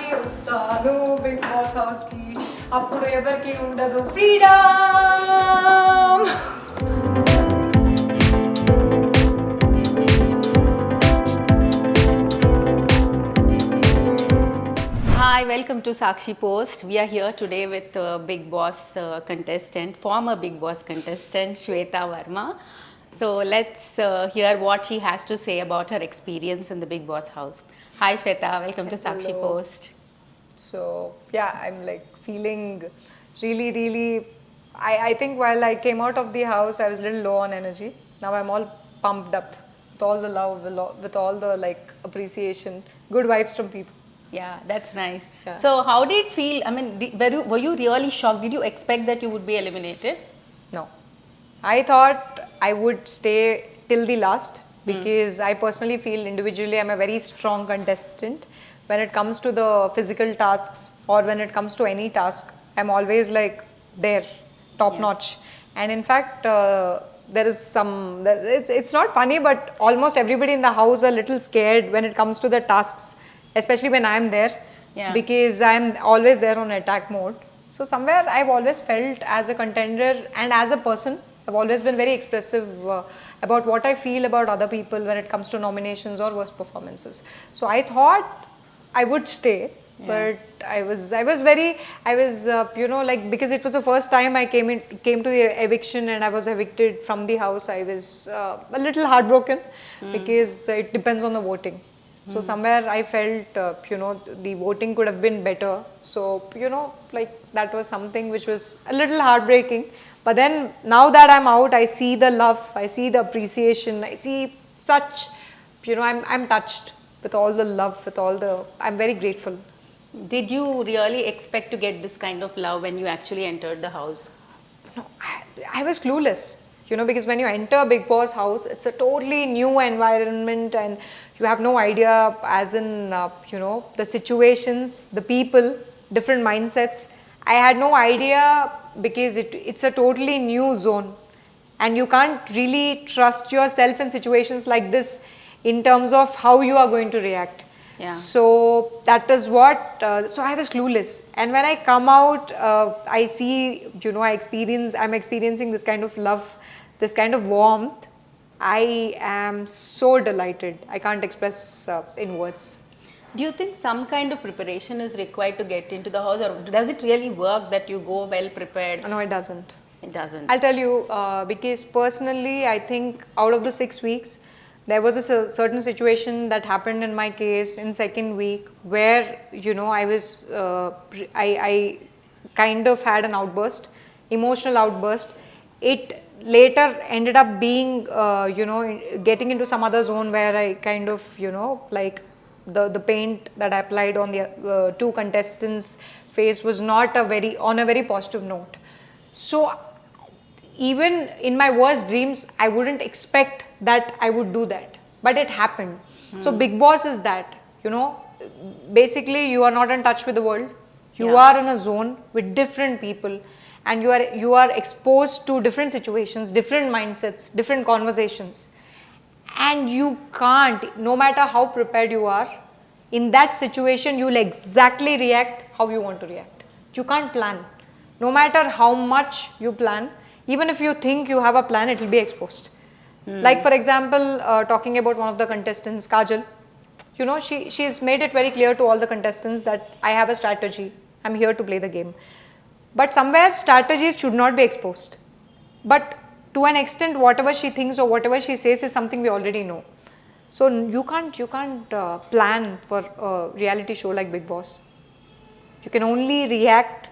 మళ్ళీ వస్తాను big boss హౌస్కి, అప్పుడు ఎవరికి ఉండదు freedom. Hi, welcome to Sakshi Post. We are here today with Bigg Boss contestant, former Bigg Boss contestant Swetaa Varma. So let's hear what she has to say about her experience in the Bigg Boss house. Hi Shweta, welcome to Sakshi Hello. Post. So yeah, I'm like feeling really. I think while I came out of the house, I was a little low on energy. Now I'm all pumped up with all the love, with all the like appreciation, good vibes from people. Yeah, that's nice. Yeah. So how did it feel? I mean, were you really shocked? Did you expect that you would be eliminated? No, I thought I would stay till the last because I personally feel individually I'm a very strong contestant. When it comes to the physical tasks or when it comes to any task, I'm always like there, top notch. And in fact, there is it's not funny, but almost everybody in the house are a little scared when it comes to the tasks, especially when I'm there, because I'm always there on attack mode. So somewhere I've always felt as a contender and as a person, I've always been very expressive about what I feel about other people when it comes to nominations or worst performances. So I thought I would stay, but I was like, because it was the first time I came to the eviction and I was evicted from the house. I was a little heartbroken because it depends on the voting. So somewhere I felt, the voting could have been better. So, like that was something which was a little heartbreaking. But then now that I'm out, I see the love, I see the appreciation, I see such, I'm touched with all the love, I'm very grateful. Did you really expect to get this kind of love when you actually entered the house? No, I was clueless, because when you enter a Bigg Boss house, it's a totally new environment and you have no idea, as in, the situations, the people, different mindsets. I had no idea because it's a totally new zone and you can't really trust yourself in situations like this in terms of how you are going to react. Yeah. So that is what, so I was clueless. And when I come out, I see, I'm experiencing this kind of love, this kind of warmth. I am so delighted. I can't express in words. Do you think some kind of preparation is required to get into the house, or does it really work that you go well prepared? No, it doesn't. It doesn't. I'll tell you, because personally, I think out of the 6 weeks, there was a certain situation that happened in my case in second week where, I was, I kind of had an outburst, emotional outburst. It later ended up being, getting into some other zone where I kind of, like the paint that I applied on the two contestants' face was not on a very positive note. So even in my worst dreams, I wouldn't expect that I would do that, but it happened. So Bigg Boss is that, basically you are not in touch with the world. You are in a zone with different people and you are exposed to different situations, different mindsets, different conversations, and you can't, no matter how prepared you are, in that situation you will exactly react how you want to react. You can't plan. No matter how much you plan, even if you think you have a plan, it will be exposed. Like for example, talking about one of the contestants, Kajal, she's made it very clear to all the contestants that I have a strategy. I'm here to play the game. But somewhere strategies should not be exposed. But to an extent, whatever she thinks or whatever she says is something we already know. So you can't plan for a reality show like Bigg Boss. You can only react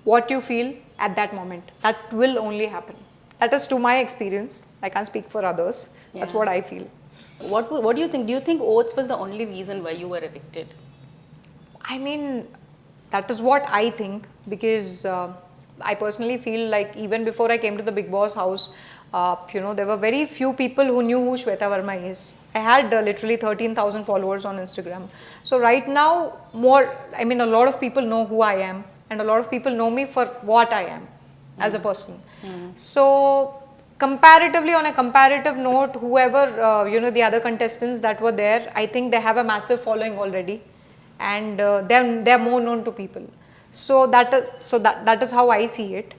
what you feel at that moment. That will only happen. That is to my experience. I can't speak for others. That's what I feel. What do you think? Do you think oats was the only reason why you were evicted? I mean, that is what I think, because I personally feel like even before I came to the Bigg Boss house, there were very few people who knew who Swetaa Varma is. I had literally 13,000 followers on Instagram. So right now, a lot of people know who I am and a lot of people know me for what I am as a person. So comparatively, on a comparative note, whoever, the other contestants that were there, I think they have a massive following already. and they're more known to people. So that is how I see it.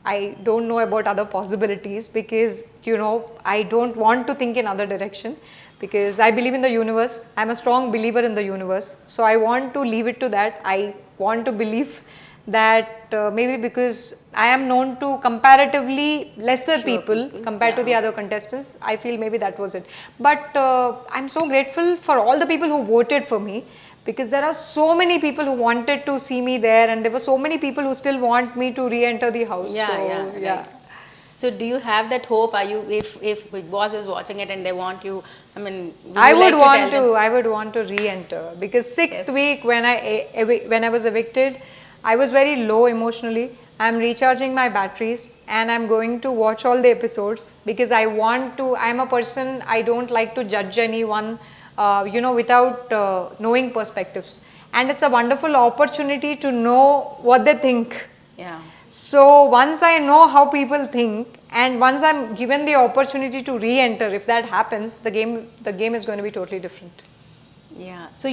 I don't know about other possibilities because I don't want to think in other direction, because I believe in the universe. I'm a strong believer in the universe, so I want to leave it to that. I want to believe that maybe because I am known to comparatively lesser people compared to the other contestants, I feel maybe that was it. But I'm so grateful for all the people who voted for me, because there are so many people who wanted to see me there, and there were so many people who still want me to re-enter the house. Right. So do you have that hope? Are you, if Bigg Boss is watching it and they want you, I mean, I would want to re-enter, because sixth week when I was evicted, I was very low emotionally. I'm recharging my batteries and I'm going to watch all the episodes, because I'm a person, I don't like to judge anyone without knowing perspectives, and it's a wonderful opportunity to know what they think. Yeah. So once I know how people think, and once I'm given the opportunity to re-enter, if that happens, the game is going to be totally different. Yeah. So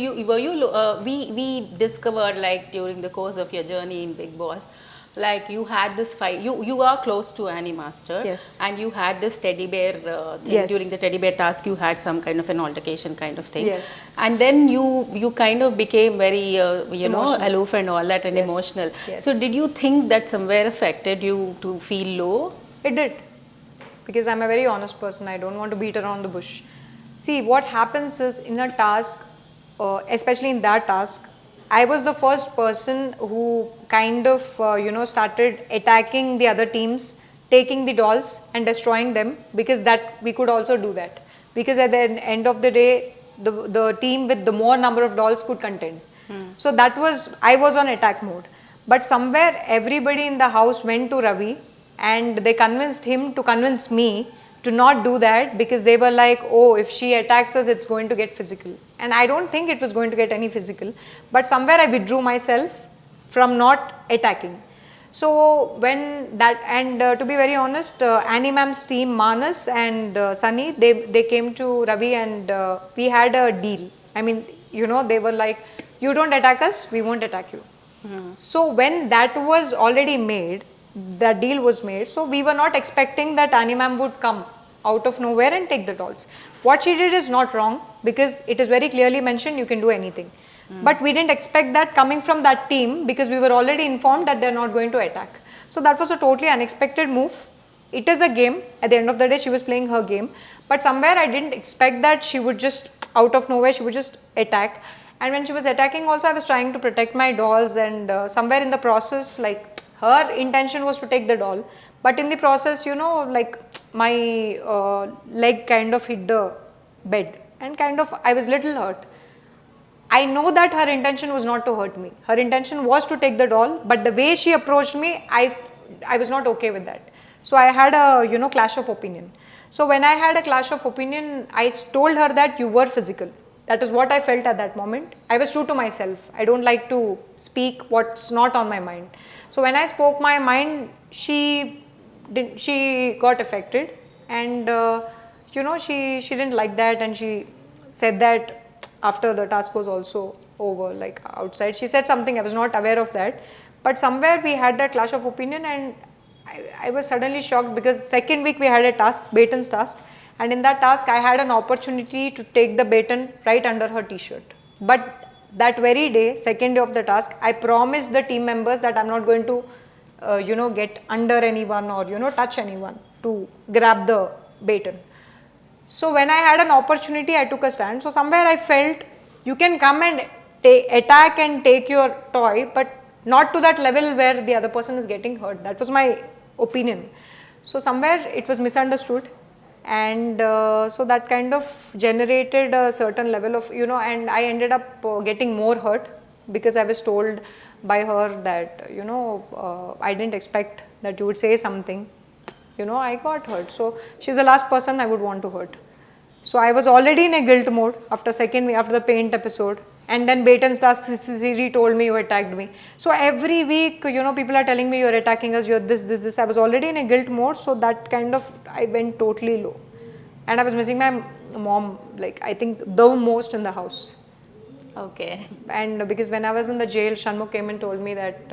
we discovered, like, during the course of your journey in Bigg Boss, like, you had this fight. You are close to Annie Master. Yes. And you had this teddy bear thing. Yes. During the teddy bear task, you had some kind of an altercation kind of thing. Yes. And then you kind of became very Emotional. aloof and all that, and Yes. emotional. Yes. So did you think that somewhere affected you to feel low? It did, because I'm a very honest person. I don't want to beat around the bush. See, what happens is, in a task, especially in that task, I was the first person who kind of started attacking the other teams, taking the dolls and destroying them, because that we could also do that, because at the end of the day, the team with the more number of dolls could contend. So I was on attack mode. But somewhere everybody in the house went to Ravi, and they convinced him to convince me to not do that, because they were like, oh, if she attacks us, it's going to get physical. And I don't think it was going to get any physical, but somewhere I withdrew myself from not attacking. So when that, and to be very honest, Annie ma'am's team, Manas and Sunny, they came to Ravi, and we had a deal. I mean, they were like, you don't attack us, we won't attack you. So when that was already made, that deal was made, so we were not expecting that Annie ma'am would come out of nowhere and take the dolls. What she did is not wrong, because it is very clearly mentioned you can do anything. But we didn't expect that coming from that team, because we were already informed that they're not going to attack. So that was a totally unexpected move. It is a game. At the end of the day, she was playing her game. But somewhere I didn't expect that she would just, out of nowhere, she would just attack. And when she was attacking also, I was trying to protect my dolls, and somewhere in the process, like, her intention was to take the doll, but in the process, like, my leg kind of hit the bed, and kind of I was little hurt. I know that her intention was not to hurt me. Her intention was to take the doll, but the way she approached me, I was not okay with that. So I had a clash of opinion. So when I had a clash of opinion, I told her that you were physical. That is what I felt at that moment. I was true to myself. I don't like to speak what's not on my mind. So when I spoke my mind, she got affected, and she didn't like that, and she said that after the task was also over, like outside. She said something, I was not aware of that, but somewhere we had that clash of opinion, and I was suddenly shocked, because second week we had a task, Baton's task, and in that task I had an opportunity to take the baton right under her t-shirt. But that very day, second day of the task, I promised the team members that I'm not going to get under anyone or touch anyone to grab the baton. So when I had an opportunity, I took a stand. So somewhere I felt you can come and attack and take your toy, but not to that level where the other person is getting hurt. That was my opinion. So somewhere it was misunderstood, and so that kind of generated a certain level of and I ended up getting more hurt, because I was told by her that I didn't expect that you would say something. I got hurt. So she's the last person I would want to hurt. So I was already in a guilt mode after the paint episode, and then Baton's task Siri told me you attacked me. So every week people are telling me you're attacking us, you're this. I was already in a guilt mode, so that kind of I went totally low, and I was missing my mom, like, I think the most in the house. Okay. And because when I was in the jail, Shanmugh came and told me that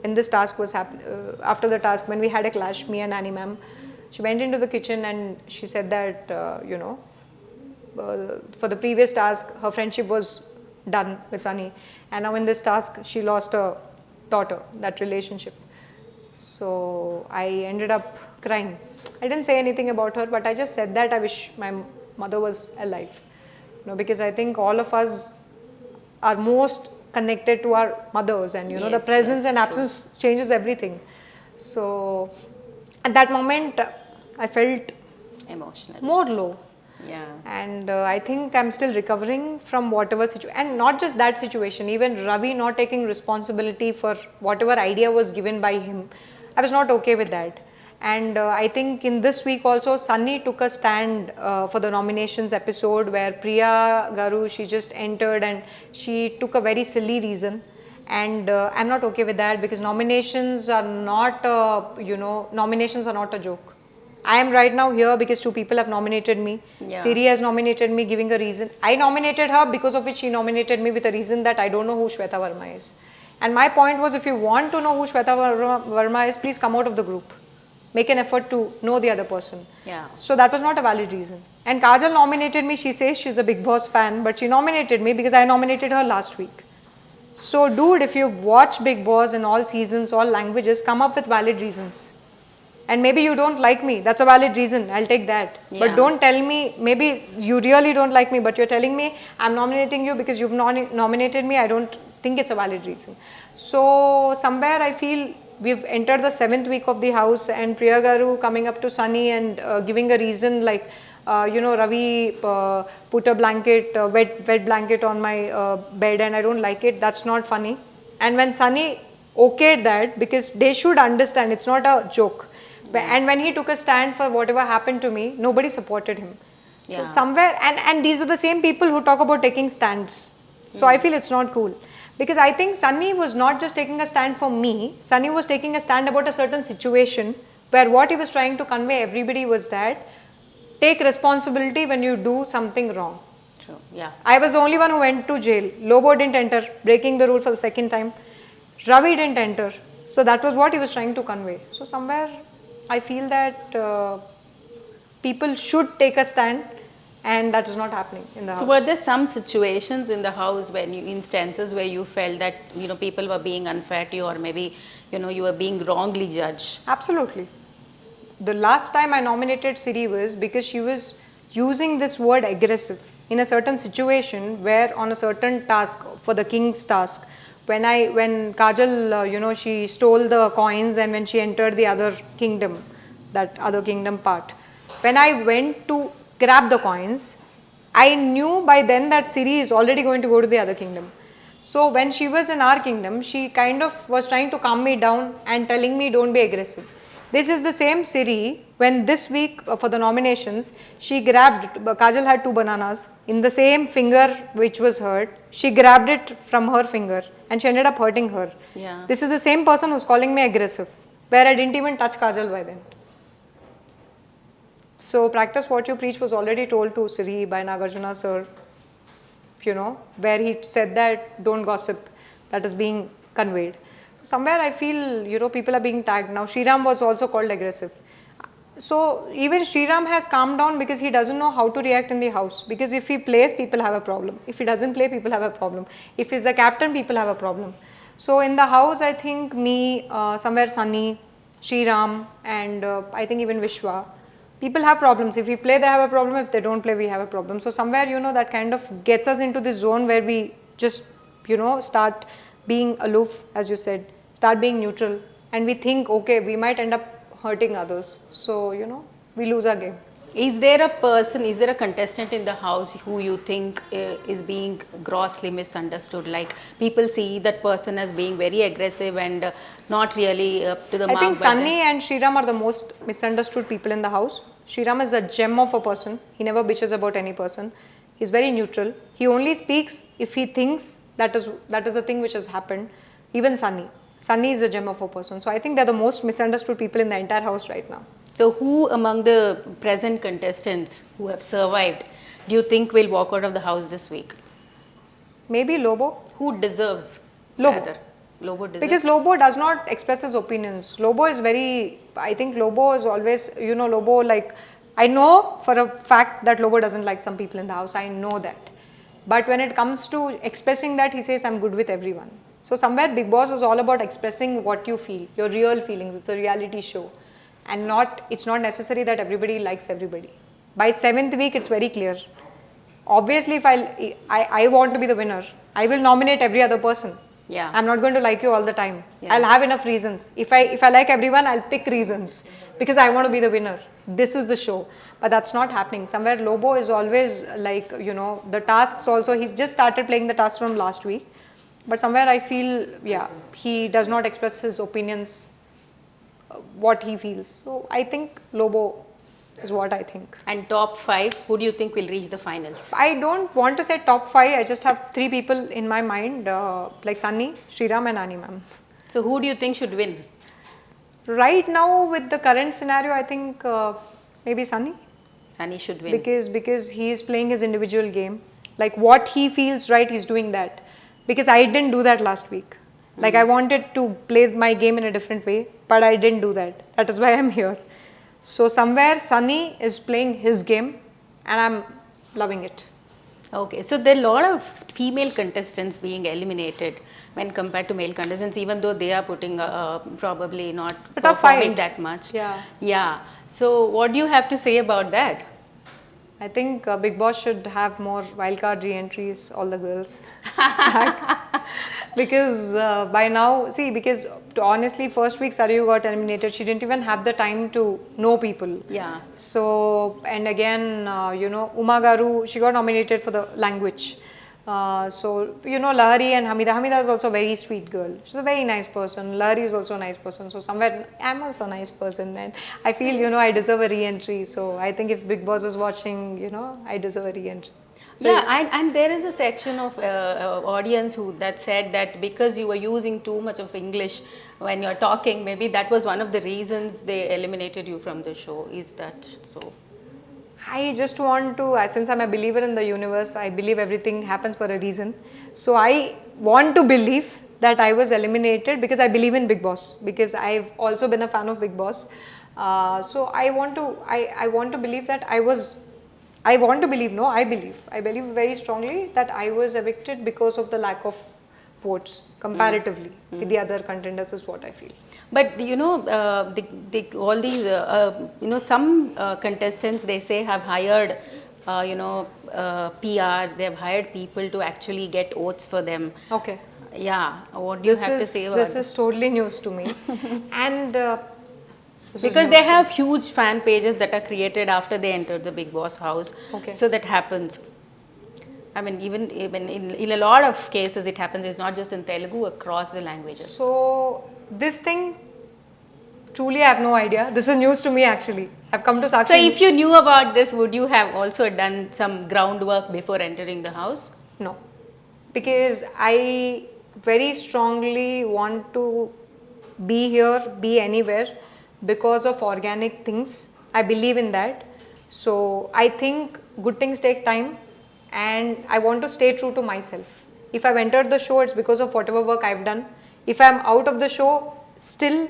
in this task was after the task, when we had a clash, me and Annie ma'am, she went into the kitchen and she said that, for the previous task, her friendship was done with Sunny. And now in this task, she lost a daughter, that relationship. So I ended up crying. I didn't say anything about her, but I just said that I wish my mother was alive. Because I think all of us are most connected to our mothers, and the Yes, presence that's and true. absence changes everything. So at that moment, I felt Emotional. more low. Yeah. And I think I'm still recovering from whatever situation, and not just that situation, even Ravi not taking responsibility for whatever idea was given by him. I was not okay with that. And I think in this week also, Sunny took a stand for the nominations episode, where Priya Garu, she just entered and she took a very silly reason. And I'm not okay with that, because nominations are not nominations are not a joke. I am right now here because two people have nominated me. Yeah. Siri has nominated me, giving a reason. I nominated her, because of which she nominated me with a reason that I don't know who Shweta Varma is. And my point was, if you want to know who Shweta Varma is, please come out of the group. Make an effort to know the other person. Yeah. So that was not a valid reason. And Kajal nominated me. She says she's a Bigg Boss fan, but she nominated me because I nominated her last week. So dude, if you've watched Bigg Boss in all seasons, all languages, come up with valid reasons. And maybe you don't like me, that's a valid reason, I'll take that. Yeah. But don't tell me, maybe you really don't like me, but you're telling me I'm nominating you because you've nominated me. I don't think it's a valid reason. So somewhere I feel we've entered the 7th week of the house, and Priya Garu coming up to Sunny and giving a reason like, Ravi put a blanket, wet blanket on my bed and I don't like it. That's not funny. And when Sunny okayed that, because they should understand it's not a joke. And when he took a stand for whatever happened to me, nobody supported him. Yeah. So somewhere, and these are the same people who talk about taking stands. So I feel it's not cool. Because I think Sunny was not just taking a stand for me, Sunny was taking a stand about a certain situation, where what he was trying to convey everybody was that take responsibility when you do something wrong. True. Yeah. I was the only one who went to jail. Lobo didn't enter, breaking the rule for the second time. Ravi didn't enter. So that was what he was trying to convey. So somewhere I feel that people should take a stand, and that is not happening in the house. So were there some situations in the house when instances where you felt that people were being unfair to you, or maybe you were being wrongly judged? Absolutely. The last time I nominated Siri was because she was using this word aggressive in a certain situation, where on a certain task, for the king's task, when Kajal, she stole the coins, and when she entered the other kingdom, that other kingdom part, when I went to grab the coins, I knew by then that Siri is already going to go to the other kingdom. So when she was in our kingdom, she kind of was trying to calm me down and telling me don't be aggressive. This is the same Siri when this week for the nominations, she grabbed, Kajal had 2 bananas in the same finger which was hurt. She grabbed it from her finger and she ended up hurting her. Yeah. This is the same person who's calling me aggressive, where I didn't even touch Kajal by then. So practice what you preach was already told to Siri by Nagarjuna sir, where he said that don't gossip, that is being conveyed. Somewhere I feel, people are being tagged. Now Shriram was also called aggressive. So even Shriram has calmed down because he doesn't know how to react in the house. Because if he plays, people have a problem. If he doesn't play, people have a problem. If he's the captain, people have a problem. So in the house, I think me, somewhere Sunny, Shriram, and I think even Vishwa, people have problems. If we play, they have a problem. If they don't play, we have a problem. So somewhere, that kind of gets us into this zone where we just, start being aloof, as you said, start being neutral, and we think, okay, we might end up hurting others. So, we lose our game. Is there a contestant in the house who you think is being grossly misunderstood? Like people see that person as being very aggressive and not really up to the mark. I think Sunny and Shriram are the most misunderstood people in the house. Shriram is a gem of a person. He never bitches about any person. He's very neutral. He only speaks if he thinks that is the thing which has happened. Even Sunny. Sunny is a gem of a person. So I think they're the most misunderstood people in the entire house right now. So who among the present contestants who have survived do you think will walk out of the house this week? Maybe Lobo. Who deserves? Lobo. Rather? Lobo deserves. Because Lobo does not express his opinions. Lobo is very, I think Lobo is always, Lobo, like, I know for a fact that Lobo doesn't like some people in the house. I know that. But when it comes to expressing that, he says, I'm good with everyone. So somewhere Bigg Boss is all about expressing what you feel, your real feelings. It's a reality show. And it's not necessary that everybody likes everybody. By 7th week, it's very clear. Obviously, if I want to be the winner, I will nominate every other person. Yeah. I'm not going to like you all the time. Yeah. I'll have enough reasons. If I like everyone, I'll pick reasons because I want to be the winner. This is the show. But that's not happening. Somewhere Lobo is always like, the tasks also, he's just started playing the tasks from last week. But somewhere I feel, he does not express his opinions, what he feels. So I think Lobo is what I think. And top 5, who do you think will reach the finals? I don't want to say top 5. I just have 3 people in my mind, like Sunny, Sriram and Ani ma'am. So who do you think should win? Right now, with the current scenario, I think maybe Sunny. Sunny should win. Because he is playing his individual game. Like what he feels right, he's doing that. Because I didn't do that last week. Like I wanted to play my game in a different way, but I didn't do that. That is why I'm here. So somewhere Sunny is playing his game and I'm loving it. Okay, so there are a lot of female contestants being eliminated when compared to male contestants, even though they are putting probably not performing that much. Yeah. So what do you have to say about that? I think Bigg Boss should have more wildcard re-entries, all the girls back. Because by now, because honestly, first week Saryu got eliminated. She didn't even have the time to know people. Yeah. So, and again, Uma Garu, she got nominated for the language. So, Lahari and Hamida. Hamida is also a very sweet girl. She's a very nice person. Lahari is also a nice person. So, somewhere I'm also a nice person. And I feel, I deserve a re-entry. So, I think if Bigg Boss is watching, I deserve a re-entry. So, and there is a section of audience that said that because you were using too much of English when you're talking, maybe that was one of the reasons they eliminated you from the show. Is that so? I just want to, since I'm a believer in the universe, I believe everything happens for a reason. So I want to believe that I was eliminated because I believe in Bigg Boss, because I've also been a fan of Bigg Boss. So I want to believe that I believe very strongly that I was evicted because of the lack of votes comparatively with the other contenders is what I feel. But all these some contestants, they say, have hired PRs, they have hired people to actually get votes for them. Okay. Yeah, what do you have to say about this? This is totally news to me. And because they have huge fan pages that are created after they enter the Bigg Boss house. Okay. So that happens. I mean, even in a lot of cases it happens. It's not just in Telugu, across the languages. So this thing, truly I have no idea. This is news to me actually. I've come to Sakshi. So if you knew about this, would you have also done some groundwork before entering the house? No. Because I very strongly want to be here, be anywhere because of organic things. I believe in that. So I think good things take time. And I want to stay true to myself. If I've entered the show, it's because of whatever work I've done. If I'm out of the show, still,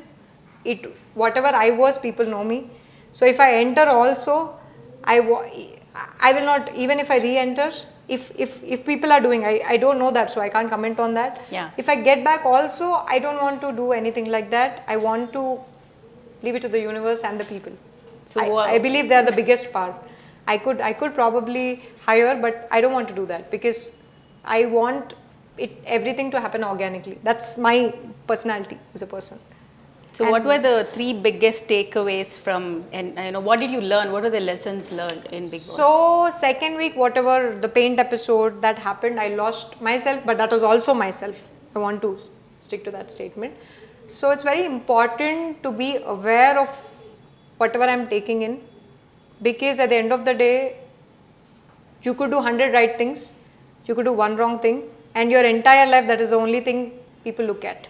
whatever I was, people know me. So if I enter also, I will not, even if I re-enter, if people are doing, I don't know that, so I can't comment on that. Yeah. If I get back also, I don't want to do anything like that. I want to leave it to the universe and the people. So I believe they are the biggest part. I could probably hire, but I don't want to do that because I want everything to happen organically. That's my personality as a person. So what were the 3 biggest takeaways from, and what did you learn? What were the lessons learned in Bigg Boss? So second week, whatever the paint episode that happened, I lost myself, but that was also myself. I want to stick to that statement. So it's very important to be aware of whatever I'm taking in. Because at the end of the day, you could do 100 right things, you could do 1 wrong thing, and your entire life, that is the only thing people look at.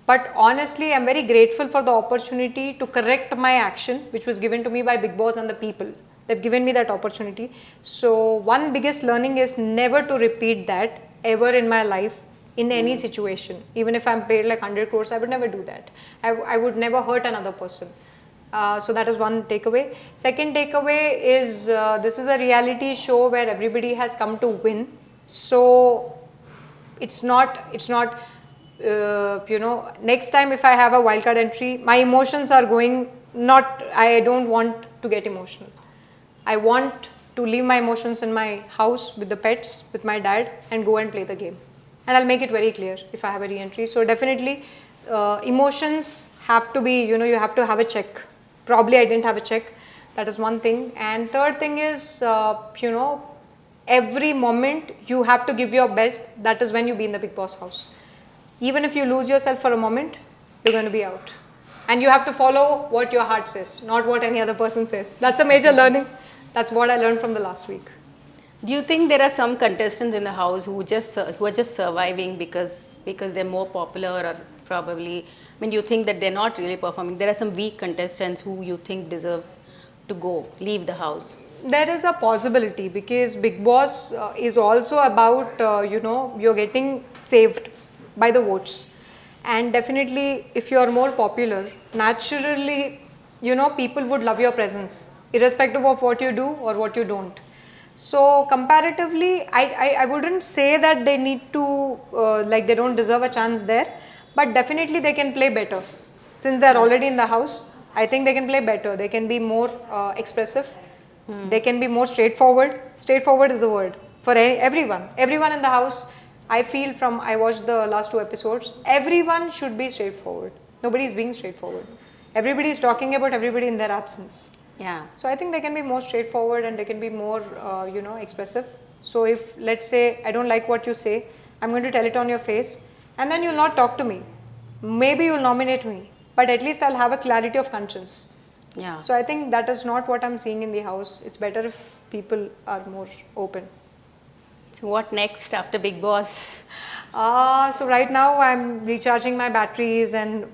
But honestly, I'm very grateful for the opportunity to correct my action, which was given to me by Bigg Boss and the people. They've given me that opportunity. So one biggest learning is never to repeat that. ever in my life in any situation. Even if I'm paid like 100 crores, I would never do that. I would never hurt another person. So that is one takeaway. Second takeaway is this is a reality show where everybody has come to win. So it's not next time if I have a wildcard entry, my emotions are going not, I don't want to get emotional. I want to leave my emotions in my house with the pets, with my dad, and go and play the game. And I'll make it very clear if I have a re-entry. So definitely emotions have to be, you have to have a check. Probably I didn't have a check. That is one thing. And third thing is, every moment you have to give your best. That is when you be in the Bigg Boss house. Even if you lose yourself for a moment, you're going to be out. And you have to follow what your heart says, not what any other person says. That's a major learning. That's what I learned from the last week. Do you think there are some contestants in the house who are just surviving because they're more popular, or probably, do you think that they're not really performing? There are some weak contestants who you think deserve to leave the house. There is a possibility because Bigg Boss is also about, you're getting saved by the votes. And definitely, if you are more popular, naturally, people would love your presence, irrespective of what you do or what you don't. So, comparatively, I wouldn't say that they need to, they don't deserve a chance there, but definitely they can play better. Since they're already in the house, I think they can play better. They can be more expressive. They can be more straightforward. Straightforward is the word for everyone. Everyone in the house, I feel I watched the last 2 episodes, everyone should be straightforward. Nobody is being straightforward. Everybody is talking about everybody in their absence. Yeah. So I think they can be more straightforward and they can be more, expressive. So if, let's say, I don't like what you say, I'm going to tell it on your face, and then you'll not talk to me. Maybe you'll nominate me, but at least I'll have a clarity of conscience. Yeah. So I think that is not what I'm seeing in the house. It's better if people are more open. So what next after Bigg Boss? So right now I'm recharging my batteries, and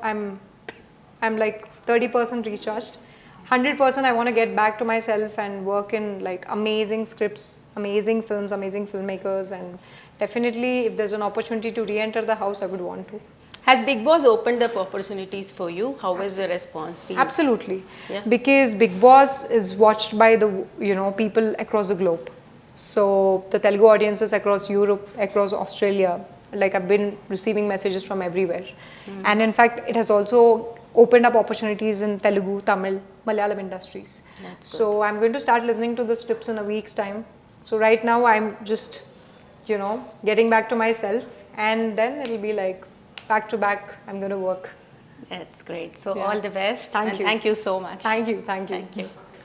I'm like 30% recharged. 100% I want to get back to myself and work in like amazing scripts, amazing films, amazing filmmakers, and definitely if there's an opportunity to re-enter the house, I would want to. Has Bigg Boss opened up opportunities for you? How was the response? Absolutely. Yeah. Because Bigg Boss is watched by the people across the globe. So the Telugu audiences across Europe, across Australia, like I've been receiving messages from everywhere. And in fact, it has also opened up opportunities in Telugu, Tamil, Malayalam industries. So I'm going to start listening to the scripts in a week's time. So right now I'm just, getting back to myself, and then it'll be like back to back, I'm going to work. That's great. So all the best. Thank you. Thank you so much. Thank you. Thank you.